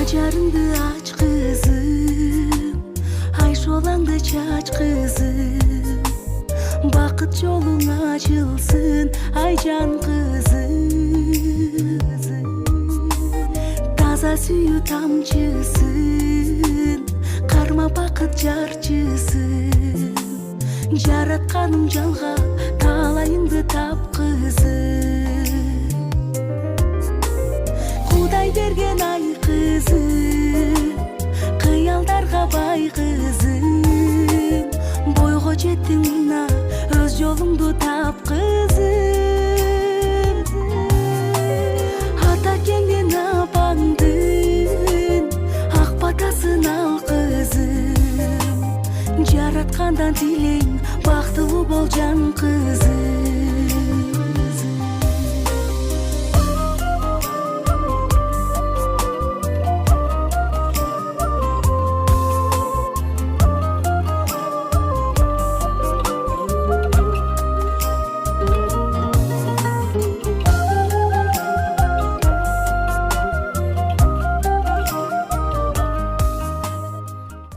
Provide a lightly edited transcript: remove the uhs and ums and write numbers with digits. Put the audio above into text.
Acarındı aç kızım, ayşolangdı çaç kızım. Bakıt yolun açılsın, aycan kızım. Taza suyu tamçısın, karma bakıt jarчысın. Жаратканым жалга, талайыңды тап кызым. Кудай берген ай кызым, кыялдарга бай кызым. Бойго жеттиң мына, өз жолуңду тап кызым. Ата кеңден апаңдын ак батасын ал кызым. Жараткандан тилең бактылуу бол жан кызым.